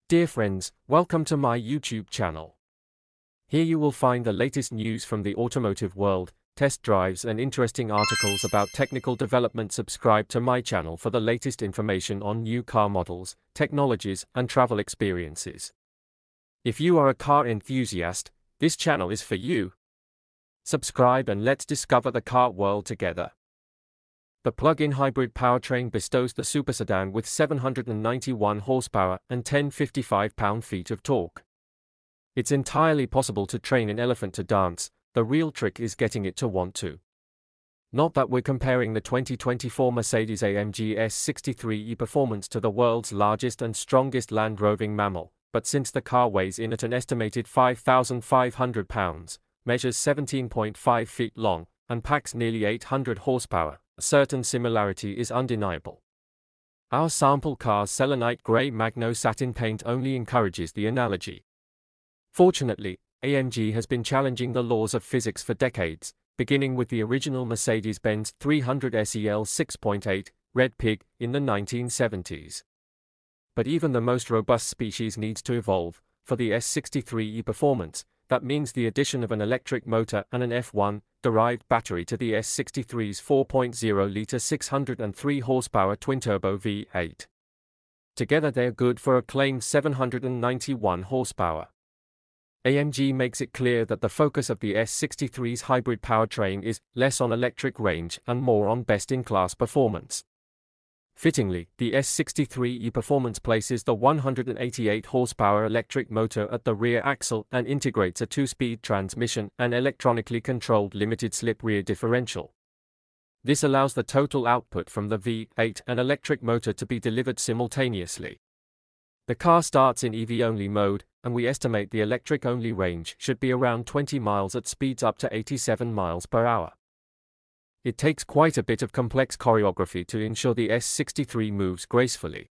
Dear friends, welcome to my YouTube channel. Here you will find the latest news from the automotive world, test drives and interesting articles about technical development. Subscribe to my channel for the latest information on new car models, technologies and travel experiences. If you are a car enthusiast, this channel is for you. Subscribe and let's discover the car world together. The plug-in hybrid powertrain bestows the supersedan with 791 horsepower and 1055 pound-feet of torque. It's entirely possible to train an elephant to dance, the real trick is getting it to want to. Not that we're comparing the 2024 Mercedes-AMG S63 E performance to the world's largest and strongest land-roving mammal, but since the car weighs in at an estimated 5,500 pounds, measures 17.5 feet long, and packs nearly 800 horsepower, a certain similarity is undeniable. Our sample car's selenite grey Magno satin paint only encourages the analogy. Fortunately, AMG has been challenging the laws of physics for decades, beginning with the original Mercedes-Benz 300 SEL 6.8, Red Pig, in the 1970s. But even the most robust species needs to evolve. For the S63E performance, that means the addition of an electric motor and an F1-derived battery to the S63's 4.0-litre 603 horsepower twin-turbo V8. Together they're good for a claimed 791 horsepower. AMG makes it clear that the focus of the S63's hybrid powertrain is less on electric range and more on best-in-class performance. Fittingly, the S63E performance places the 188 horsepower electric motor at the rear axle and integrates a 2-speed transmission and electronically controlled limited-slip rear differential. This allows the total output from the V8 and electric motor to be delivered simultaneously. The car starts in EV-only mode, and we estimate the electric-only range should be around 20 miles at speeds up to 87 miles per hour. It takes quite a bit of complex choreography to ensure the S63 moves gracefully.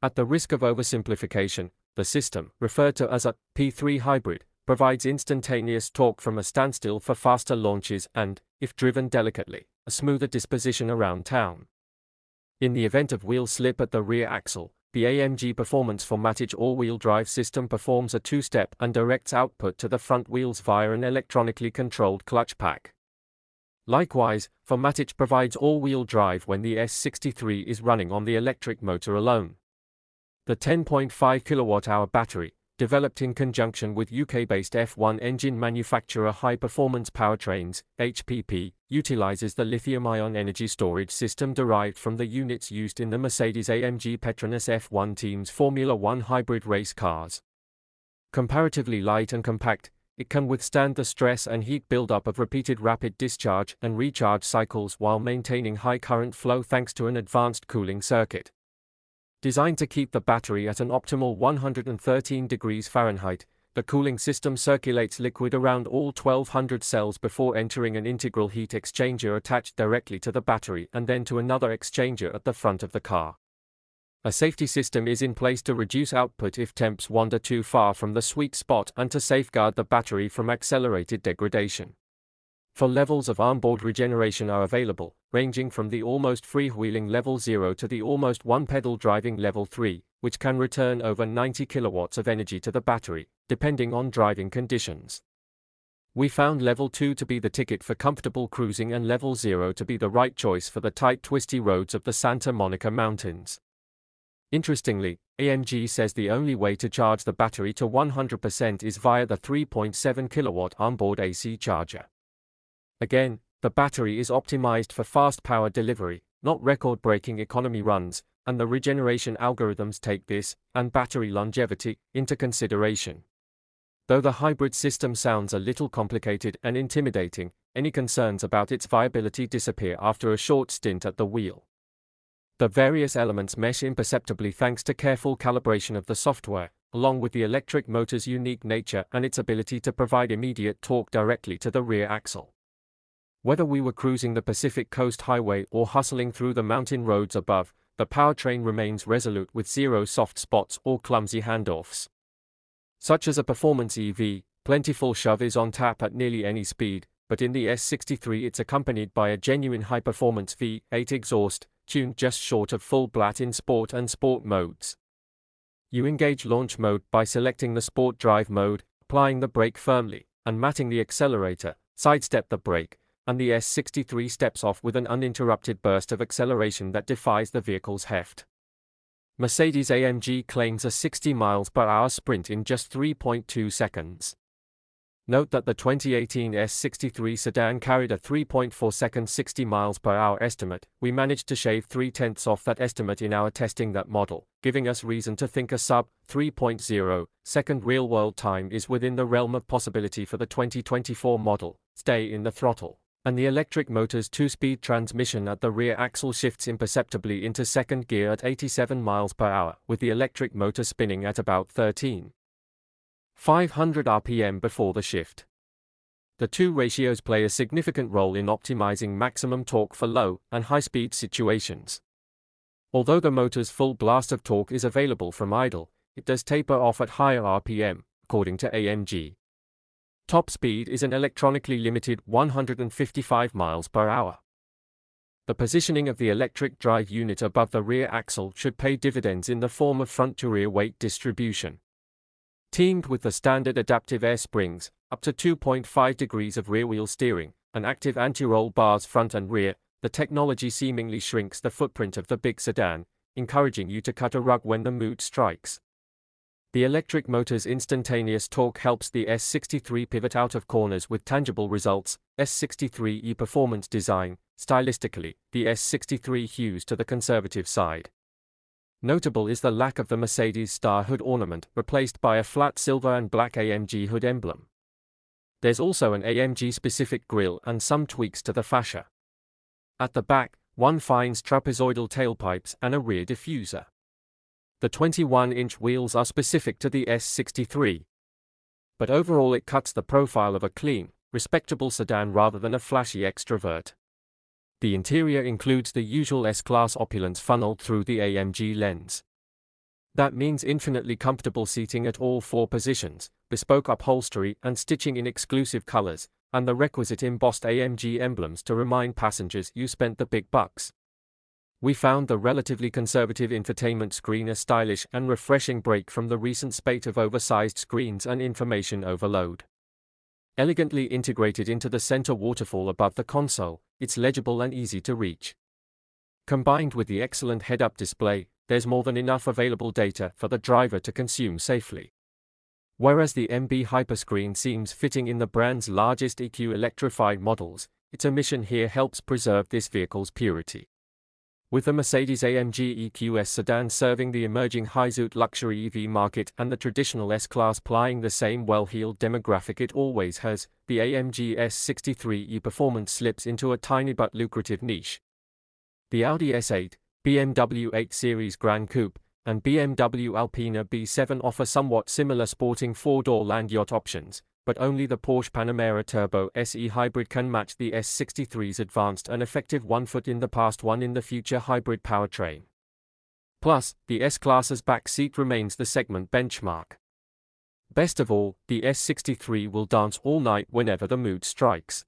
At the risk of oversimplification, the system, referred to as a P3 hybrid, provides instantaneous torque from a standstill for faster launches and, if driven delicately, a smoother disposition around town. In the event of wheel slip at the rear axle, the AMG Performance 4MATIC all-wheel drive system performs a 2-step and directs output to the front wheels via an electronically controlled clutch pack. Likewise, 4MATIC provides all-wheel drive when the S63 is running on the electric motor alone. The 10.5 kWh battery, developed in conjunction with UK-based F1 engine manufacturer High Performance Powertrains, HPP, utilizes the lithium-ion energy storage system derived from the units used in the Mercedes-AMG Petronas F1 team's Formula One hybrid race cars. Comparatively light and compact, it can withstand the stress and heat buildup of repeated rapid discharge and recharge cycles while maintaining high current flow thanks to an advanced cooling circuit. Designed to keep the battery at an optimal 113 degrees Fahrenheit, the cooling system circulates liquid around all 1200 cells before entering an integral heat exchanger attached directly to the battery and then to another exchanger at the front of the car. A safety system is in place to reduce output if temps wander too far from the sweet spot and to safeguard the battery from accelerated degradation. 4 levels of onboard regeneration are available, ranging from the almost freewheeling level 0 to the almost one-pedal driving level 3, which can return over 90 kilowatts of energy to the battery, depending on driving conditions. We found level 2 to be the ticket for comfortable cruising and level 0 to be the right choice for the tight twisty roads of the Santa Monica Mountains. Interestingly, AMG says the only way to charge the battery to 100% is via the 3.7 kilowatt onboard AC charger. Again, the battery is optimized for fast power delivery, not record-breaking economy runs, and the regeneration algorithms take this, and battery longevity, into consideration. Though the hybrid system sounds a little complicated and intimidating, any concerns about its viability disappear after a short stint at the wheel. The various elements mesh imperceptibly thanks to careful calibration of the software, along with the electric motor's unique nature and its ability to provide immediate torque directly to the rear axle. Whether we were cruising the Pacific Coast Highway or hustling through the mountain roads above, the powertrain remains resolute with zero soft spots or clumsy handoffs. Such as a performance EV, plentiful shove is on tap at nearly any speed, but in the S63 it's accompanied by a genuine high-performance V8 exhaust, tuned just short of full blat in sport and sport modes. You engage launch mode by selecting the Sport Drive mode, applying the brake firmly, and matting the accelerator, sidestep the brake, and the S63 steps off with an uninterrupted burst of acceleration that defies the vehicle's heft. Mercedes-AMG claims a 60 mph sprint in just 3.2 seconds. Note that the 2018 S63 sedan carried a 3.4-second 60 mph estimate. We managed to shave 0.3 off that estimate in our testing that model, giving us reason to think a sub-3.0-second real-world time is within the realm of possibility for the 2024 model. Stay in the throttle, and the electric motor's 2-speed transmission at the rear axle shifts imperceptibly into second gear at 87 mph, with the electric motor spinning at about 13,500 RPM before the shift. The two ratios play a significant role in optimizing maximum torque for low and high-speed situations. Although the motor's full blast of torque is available from idle, it does taper off at higher RPM, according to AMG. Top speed is an electronically limited 155 mph. The positioning of the electric drive unit above the rear axle should pay dividends in the form of front-to-rear weight distribution. Teamed with the standard adaptive air springs, up to 2.5 degrees of rear-wheel steering, and active anti-roll bars front and rear, the technology seemingly shrinks the footprint of the big sedan, encouraging you to cut a rug when the mood strikes. The electric motor's instantaneous torque helps the S63 pivot out of corners with tangible results. S63 E performance design. Stylistically, the S63 hews to the conservative side. Notable is the lack of the Mercedes star hood ornament, replaced by a flat silver and black AMG hood emblem. There's also an AMG-specific grille and some tweaks to the fascia. At the back, one finds trapezoidal tailpipes and a rear diffuser. The 21-inch wheels are specific to the S63. But overall it cuts the profile of a clean, respectable sedan rather than a flashy extrovert. The interior includes the usual S-Class opulence funneled through the AMG lens. That means infinitely comfortable seating at all 4 positions, bespoke upholstery and stitching in exclusive colors, and the requisite embossed AMG emblems to remind passengers you spent the big bucks. We found the relatively conservative infotainment screen a stylish and refreshing break from the recent spate of oversized screens and information overload. Elegantly integrated into the center waterfall above the console, it's legible and easy to reach. Combined with the excellent head-up display, there's more than enough available data for the driver to consume safely. Whereas the MB Hyperscreen seems fitting in the brand's largest EQ electrified models, its omission here helps preserve this vehicle's purity. With the Mercedes-AMG EQS sedan serving the emerging high-zoot luxury EV market and the traditional S-Class plying the same well-heeled demographic it always has, the AMG S63 E performance slips into a tiny but lucrative niche. The Audi S8, BMW 8 Series Gran Coupe, and BMW Alpina B7 offer somewhat similar sporting 4-door land yacht options, but only the Porsche Panamera Turbo SE Hybrid can match the S63's advanced and effective one-foot-in-the-past one-in-the-future hybrid powertrain. Plus, the S-Class's back seat remains the segment benchmark. Best of all, the S63 will dance all night whenever the mood strikes.